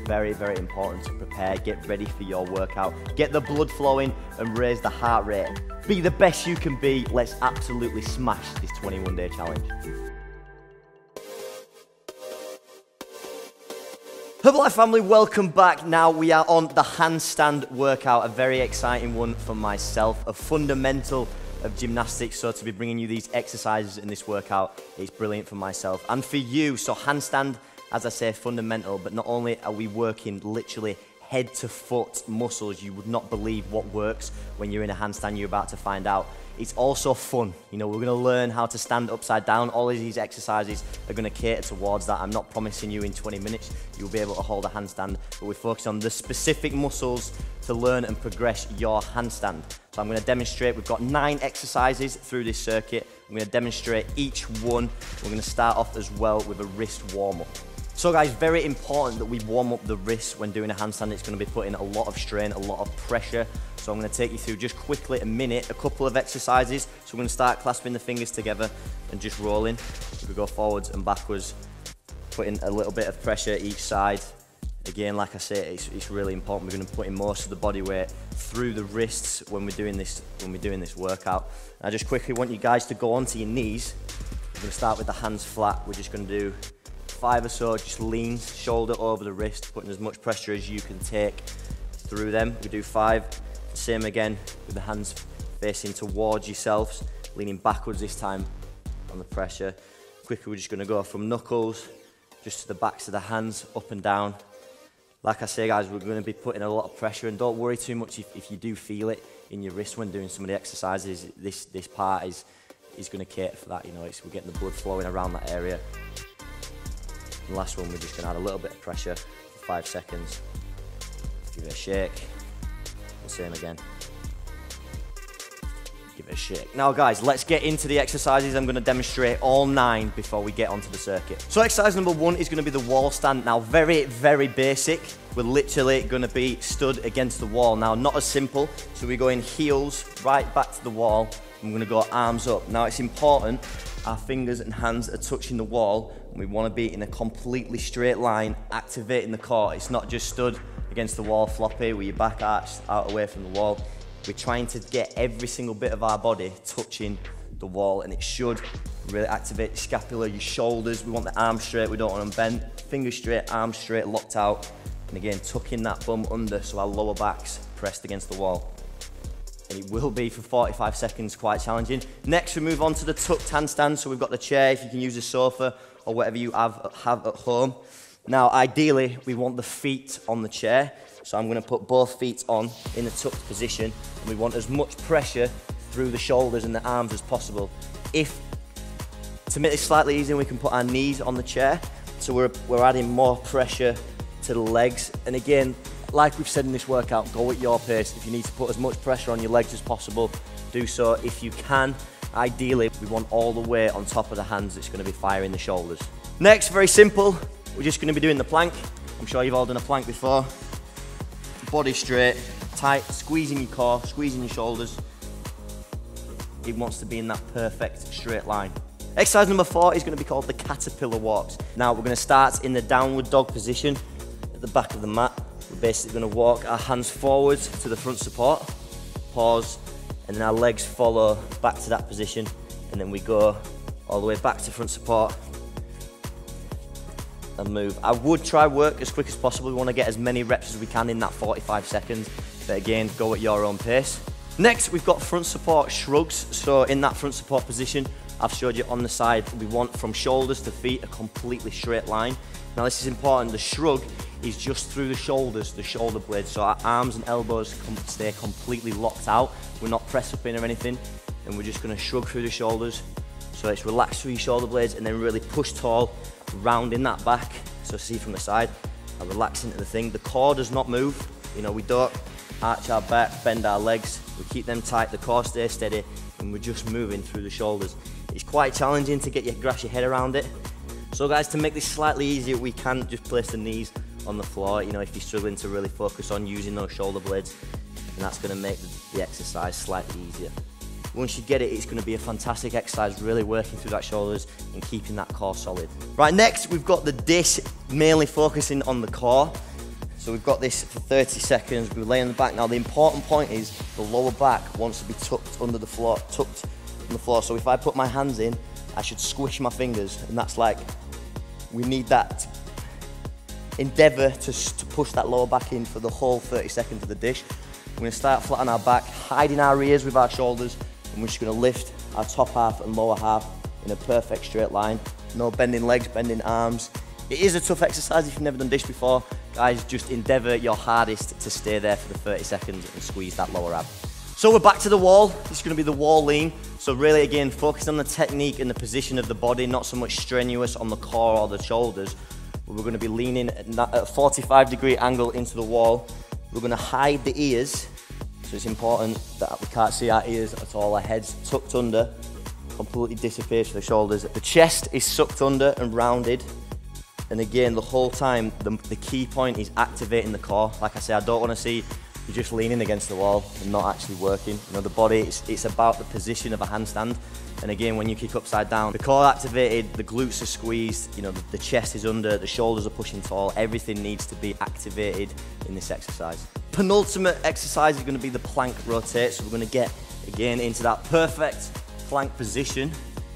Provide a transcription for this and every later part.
very, very important to prepare, get ready for your workout, get the blood flowing and raise the heart rate. Be the best you can be. Let's absolutely smash this 21-day challenge. Herbalife family, welcome back. Now we are on the handstand workout, a very exciting one for myself, a fundamental of gymnastics. So to be bringing you these exercises in this workout, it's brilliant for myself and for you. So handstand, as I say, fundamental, but not only are we working literally head to foot muscles, you would not believe what works when you're in a handstand. You're about to find out. It's also fun. You know, we're going to learn how to stand upside down. All of these exercises are going to cater towards that. I'm not promising you in 20 minutes you'll be able to hold a handstand, but we focus on the specific muscles to learn and progress your handstand. So I'm going to demonstrate. We've got 9 exercises through this circuit. I'm going to demonstrate each one. We're going to start off as well with a wrist warm-up. So guys, very important that we warm up the wrists when doing a handstand. It's going to be putting a lot of strain, a lot of pressure. So I'm going to take you through just quickly a couple of exercises. So we're going to start clasping the fingers together and just rolling. We go forwards and backwards, putting a little bit of pressure each side. Again, like I say, it's really important. We're going to put in most of the body weight through the wrists when we're doing this workout. I just quickly want you guys to go onto your knees. We're going to start with the hands flat. We're just going to do 5 or so, just lean, shoulder over the wrist, putting as much pressure as you can take through them. We do 5, same again, with the hands facing towards yourselves, leaning backwards this time on the pressure. Quickly, we're just gonna go from knuckles, just to the backs of the hands, up and down. Like I say, guys, we're gonna be putting a lot of pressure, and don't worry too much if you do feel it in your wrist when doing some of the exercises. This part is gonna cater for that, you know, we're getting the blood flowing around that area. The last one, we're just gonna add a little bit of pressure for 5 seconds. Give it a shake. The same again. Give it a shake. Now guys, let's get into the exercises. I'm gonna demonstrate all 9 before we get onto the circuit. So exercise number 1 is gonna be the wall stand. Now very, very basic. We're literally gonna be stood against the wall. Now not as simple, so we're going heels right back to the wall. I'm gonna go arms up. Now it's important our fingers and hands are touching the wall, and we want to be in a completely straight line, activating the core. It's not just stood against the wall floppy with your back arched out away from the wall. We're trying to get every single bit of our body touching the wall, and it should really activate the scapula, your shoulders. We want the arms straight, we don't want them bent. Fingers straight, arms straight, locked out. And again, tucking that bum under so our lower back's pressed against the wall. And it will be for 45 seconds quite challenging. Next, we move on to the tucked handstand. So we've got the chair, if you can use a sofa or whatever you have at home. Now, ideally, we want the feet on the chair. So I'm gonna put both feet on in the tucked position, and we want as much pressure through the shoulders and the arms as possible. To make this slightly easier, we can put our knees on the chair. So we're adding more pressure to the legs. And again, like we've said in this workout, go at your pace. If you need to put as much pressure on your legs as possible, do so. If you can, ideally, we want all the weight on top of the hands that's going to be firing the shoulders. Next, very simple, we're just going to be doing the plank. I'm sure you've all done a plank before. Body straight, tight, squeezing your core, squeezing your shoulders. It wants to be in that perfect straight line. Exercise number 4 is going to be called the caterpillar walks. Now, we're going to start in the downward dog position at the back of the mat. We're basically going to walk our hands forwards to the front support, pause, and then our legs follow back to that position, and then we go all the way back to front support and move. I would try work as quick as possible. We want to get as many reps as we can in that 45 seconds, but again, go at your own pace. Next, we've got front support shrugs. So in that front support position, I've showed you on the side, we want from shoulders to feet a completely straight line. Now this is important, the shrug is just through the shoulders, the shoulder blades, so our arms and elbows stay completely locked out. We're not pressed up in or anything, and we're just gonna shrug through the shoulders. So it's relaxed through your shoulder blades, and then really push tall, rounding that back. So see from the side, I relax into the thing. The core does not move, you know, we don't arch our back, bend our legs, we keep them tight, the core stays steady, and we're just moving through the shoulders. It's quite challenging to grasp your head around it. So guys, to make this slightly easier, we can just place the knees on the floor, you know, if you're struggling to really focus on using those shoulder blades, and that's going to make the exercise slightly easier. Once you get it, it's going to be a fantastic exercise, really working through that shoulders and keeping that core solid. Right, next we've got the dish, mainly focusing on the core. So we've got this for 30 seconds. We lay on the back. Now the important point is the lower back wants to be tucked under the floor, tucked on the floor. So if I put my hands in, I should squish my fingers, and that's like, we need that endeavour to push that lower back in for the whole 30 seconds of the dish. We're going to start flat on our back, hiding our ears with our shoulders, and we're just going to lift our top half and lower half in a perfect straight line. No bending legs, bending arms. It is a tough exercise if you've never done dish before. Guys, just endeavour your hardest to stay there for the 30 seconds and squeeze that lower ab. So we're back to the wall. This is going to be the wall lean. So really, again, focus on the technique and the position of the body, not so much strenuous on the core or the shoulders. We're going to be leaning at a 45-degree angle into the wall. We're going to hide the ears. So it's important that we can't see our ears at all. Our head's tucked under, completely disappears for the shoulders. The chest is sucked under and rounded. And again, the whole time, the key point is activating the core. Like I say, I don't want to see you just leaning against the wall and not actually working. You know, the body, it's about the position of a handstand. And again, when you kick upside down, the core activated, the glutes are squeezed, you know, the chest is under, the shoulders are pushing tall. Everything needs to be activated in this exercise. Penultimate exercise is going to be the plank rotate. So we're going to get, again, into that perfect plank position.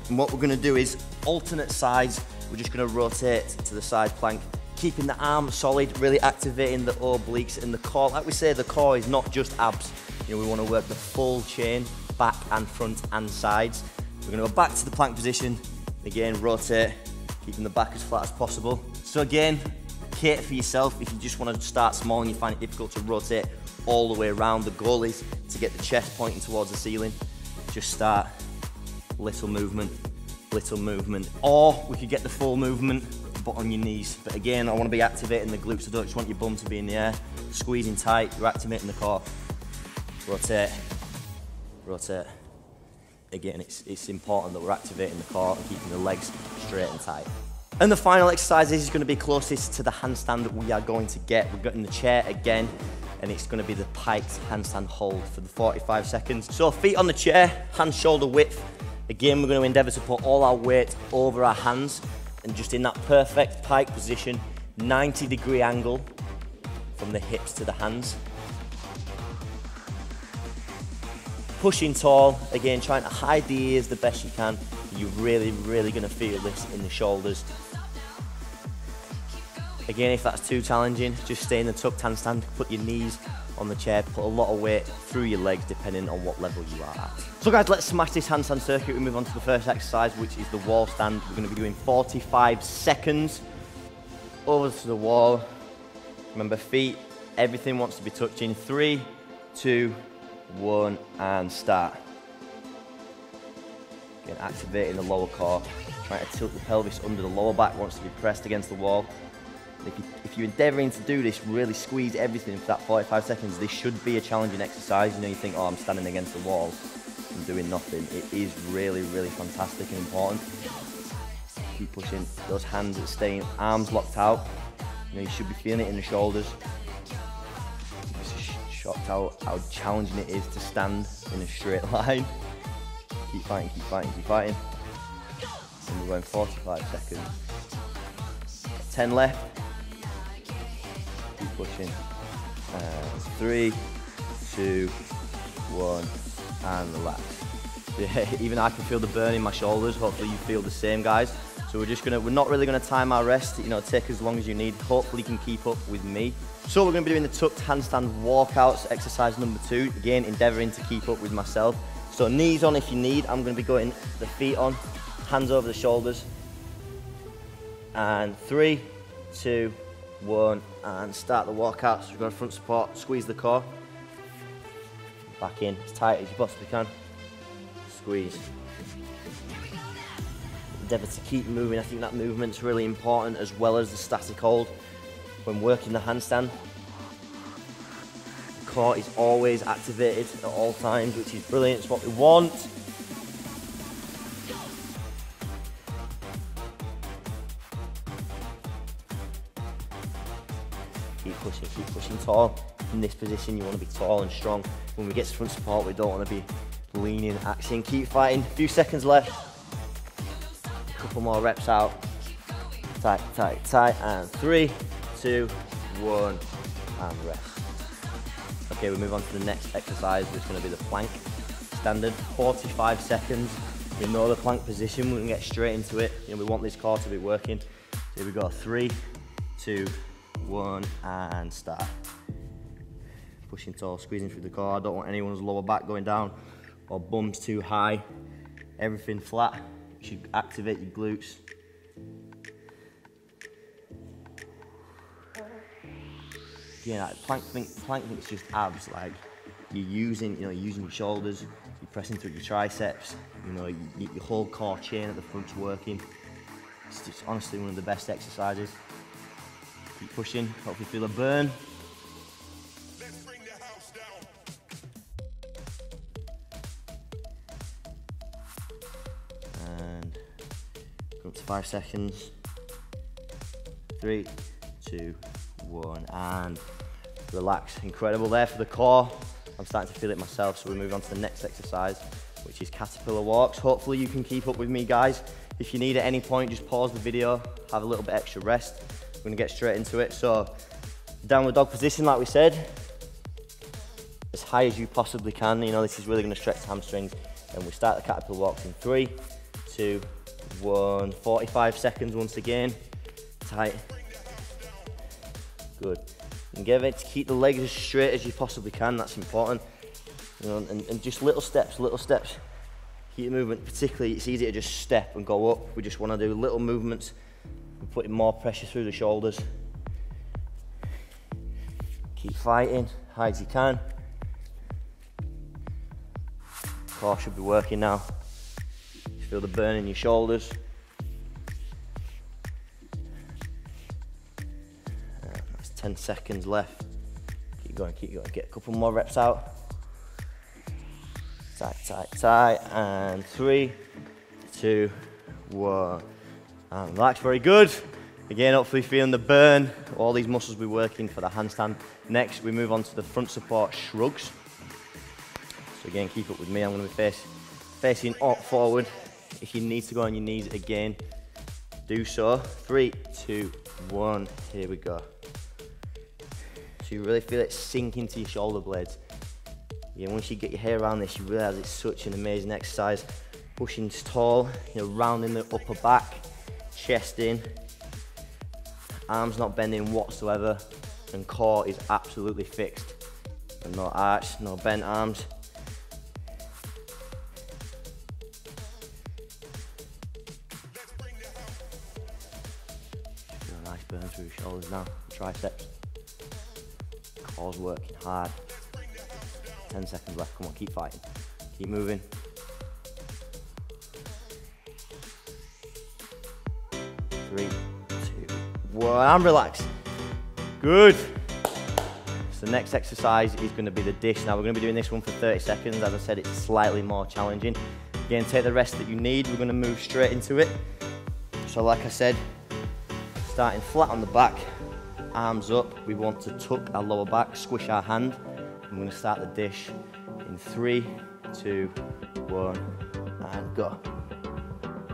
And what we're going to do is alternate sides. We're just going to rotate to the side plank, keeping the arms solid, really activating the obliques and the core. Like we say, the core is not just abs. You know, we want to work the full chain, back and front and sides. We're going to go back to the plank position. Again, rotate, keeping the back as flat as possible. So again, cater for yourself. If you just want to start small and you find it difficult to rotate all the way around, the goal is to get the chest pointing towards the ceiling. Just start little movement. Or we could get the full movement, but on your knees. But again, I want to be activating the glutes. I don't just want your bum to be in the air. Squeezing tight, you're activating the core. Rotate. Again, it's important that we're activating the core and keeping the legs straight and tight. And the final exercise is going to be closest to the handstand that we are going to get. We're getting the chair again, and it's going to be the piked handstand hold for the 45 seconds. So feet on the chair, hands shoulder width. Again, we're going to endeavour to put all our weight over our hands and just in that perfect pike position, 90-degree angle from the hips to the hands. Pushing tall, again, trying to hide the ears the best you can. You're really going to feel this in the shoulders. Again, if that's too challenging, just stay in the tucked handstand, put your knees on the chair, put a lot of weight through your legs depending on what level you are at. So guys, let's smash this handstand circuit. We move on to the first exercise, which is the wall stand. We're going to be doing 45 seconds over to the wall. Remember, feet, everything wants to be touching. 3, 2, 1, and start. Again, activating the lower core, trying to tilt the pelvis under. The lower back wants to be pressed against the wall. If you're endeavouring to do this, really squeeze everything for that 45 seconds. This should be a challenging exercise. You know, you think, oh, I'm standing against the wall and doing nothing. It is really fantastic and important. Keep pushing. Those hands are staying, arms locked out. You know, you should be feeling it in the shoulders. I'm just shocked how challenging it is to stand in a straight line. Keep fighting. And we're going 45 seconds. 10 left. Keep pushing. 3, 2, 1, and relax. Yeah, even I can feel the burn in my shoulders. Hopefully you feel the same, guys. So we're not really gonna time our rest. You know, take as long as you need. Hopefully you can keep up with me. So we're gonna be doing the tucked handstand walkouts, exercise number 2. Again, endeavoring to keep up with myself. So knees on if you need. I'm gonna be going the feet on, hands over the shoulders. And 3, 2, 1, and start the walkout. So we're going front support, squeeze the core. Back in, as tight as you possibly can. Squeeze. Endeavour to keep moving. I think that movement's really important as well as the static hold. When working the handstand, the core is always activated at all times, which is brilliant. It's what we want. Keep pushing tall. In this position, you want to be tall and strong. When we get to front support, we don't want to be leaning, axing. Keep fighting. A few seconds left. A couple more reps out. Tight. And 3, 2, 1, and rest. Okay, we move on to the next exercise, which is going to be the plank. Standard, 45 seconds. We know the plank position, we can get straight into it. You know, we want this core to be working. So here we go, 3, 2, 1, and start. Pushing tall, squeezing through the core. I don't want anyone's lower back going down or bums too high. Everything flat. You should activate your glutes. Yeah, like plank think it's just abs. Like you're using your shoulders, you're pressing through your triceps. You know, your whole core chain at the front's working. It's just honestly one of the best exercises. Keep pushing. Hopefully feel a burn. Let's bring the house down. And go up to 5 seconds. 3, 2, 1, and relax. Incredible there for the core. I'm starting to feel it myself, so we move on to the next exercise, which is caterpillar walks. Hopefully you can keep up with me, guys. If you need at any point, just pause the video, have a little bit extra rest. We're gonna get straight into it. So downward dog position, like we said, as high as you possibly can. You know, this is really gonna stretch the hamstrings. And we start the caterpillar walks in 3, 2, 1. 45 seconds once again. Tight. Good. And give it to keep the legs as straight as you possibly can. That's important. You know, and just little steps. Keep the movement. Particularly, it's easy to just step and go up. We just want to do little movements. We're putting more pressure through the shoulders. Keep fighting, high as you can. Core should be working now. You feel the burn in your shoulders. That's 10 seconds left. Keep going. Get a couple more reps out. Tight. And 3, 2, 1. And relax, very good. Again, hopefully feeling the burn. All these muscles will be working for the handstand. Next, we move on to the front support shrugs. So again, keep up with me. I'm going to be facing forward. If you need to go on your knees again, do so. 3, 2, 1. Here we go. So you really feel it sink into your shoulder blades. Again, once you get your head around this, you realize it's such an amazing exercise. Pushing tall, you know, rounding the upper back, chest in, arms not bending whatsoever, and core is absolutely fixed. And no arch, no bent arms. Feel a nice burn through your shoulders now, triceps. Core's working hard. 10 seconds left, come on, keep fighting. Keep moving. 3, 2, 1, and relax. Good. So the next exercise is going to be the dish. Now we're going to be doing this one for 30 seconds. As I said, it's slightly more challenging. Again, take the rest that you need. We're going to move straight into it. So like I said, starting flat on the back, arms up. We want to tuck our lower back, squish our hand. I'm going to start the dish in 3, 2, 1, and go.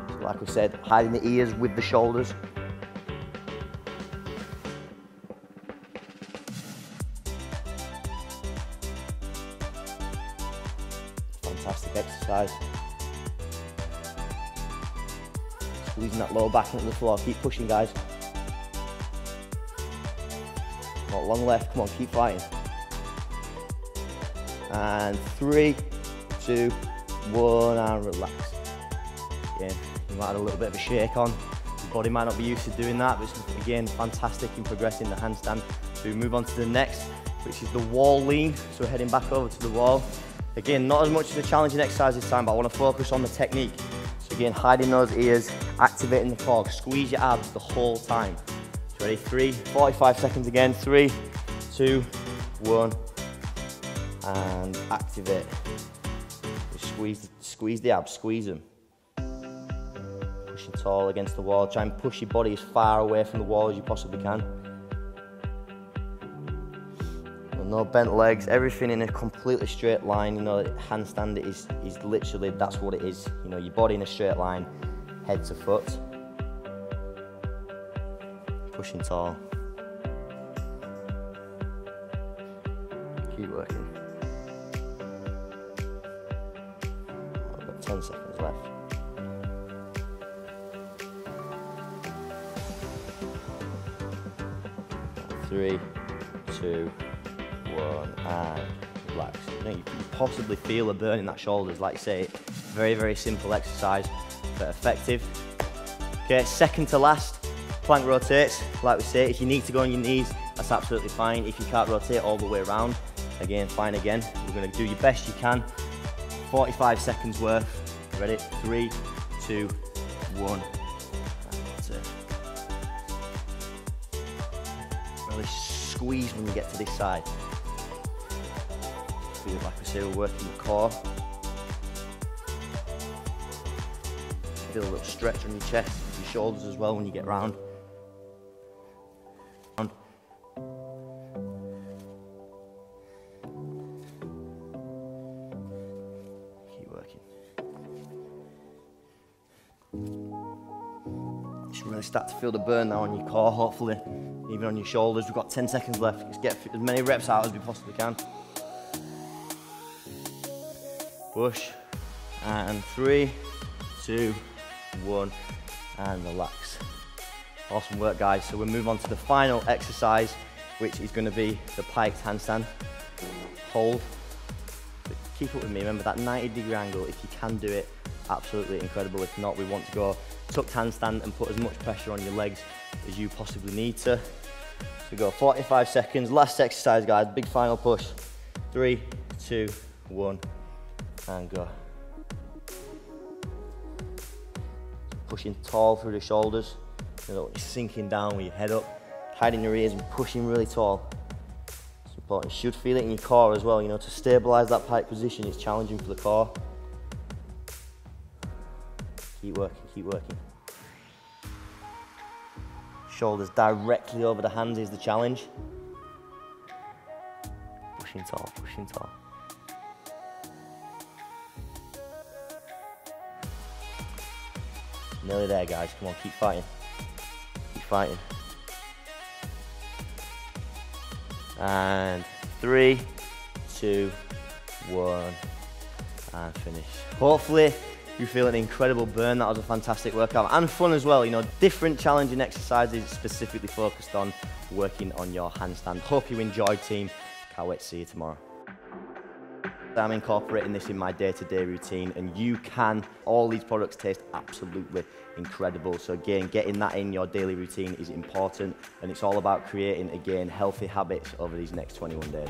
So like we said, hiding the ears with the shoulders. Fantastic exercise. Squeezing that lower back into the floor. Keep pushing, guys. Not long left. Come on, keep fighting. And 3, 2, 1, and relax. Again, you might have a little bit of a shake on. Your body might not be used to doing that, but it's, again, fantastic in progressing the handstand. So we move on to the next, which is the wall lean. So we're heading back over to the wall. Again, not as much as a challenging exercise this time, but I want to focus on the technique. So again, hiding those ears, activating the core, squeeze your abs the whole time. So ready, 45 seconds again, 3, 2, 1. And activate. Just squeeze the abs, squeeze them. Pushing tall against the wall. Try and push your body as far away from the wall as you possibly can. And no bent legs, everything in a completely straight line. You know, handstand is literally, that's what it is. You know, your body in a straight line, head to foot. Pushing tall. Keep working. I've got 10 seconds left. 3, 2, 1, and relax. You know, you can possibly feel a burn in that shoulders. Like I say, very, very simple exercise, but effective. Okay, second to last, plank rotates. Like we say, if you need to go on your knees, that's absolutely fine. If you can't rotate all the way around, again, fine again. You're gonna do your best you can. 45 seconds worth. Ready? 3, 2, 1. That's it. Really squeeze when you get to this side. Feel like I say, we're working the core. Feel a little stretch on your chest, your shoulders as well when you get round. Keep working. You should really start to feel the burn now on your core, hopefully, even on your shoulders. We've got 10 seconds left. Let's get as many reps out as we possibly can. Push, and 3, 2, 1, and relax. Awesome work, guys. So we'll move on to the final exercise, which is going to be the piked handstand. Hold. But keep up with me. Remember that 90-degree angle. If you can do it, absolutely incredible. If not, we want to go tucked handstand and put as much pressure on your legs as you possibly need to. So go 45 seconds. Last exercise, guys. Big final push. 3, 2, 1, and go. Pushing tall through the shoulders. You know, you're sinking down with your head up, hiding your ears and pushing really tall. It's important. You should feel it in your core as well. You know, to stabilize that pike position, it's challenging for the core. Keep working, keep working. Shoulders directly over the hands is the challenge. Pushing tall, pushing tall. Nearly there, guys. Come on, keep fighting. Keep fighting. And 3, 2, 1, and finish. Hopefully, you feel an incredible burn. That was a fantastic workout and fun as well. You know, different challenging exercises specifically focused on working on your handstand. Hope you enjoyed, team. Can't wait to see you tomorrow. I'm incorporating this in my day-to-day routine, and you can. All these products taste absolutely incredible. So again, getting that in your daily routine is important, and it's all about creating, again, healthy habits over these next 21 days.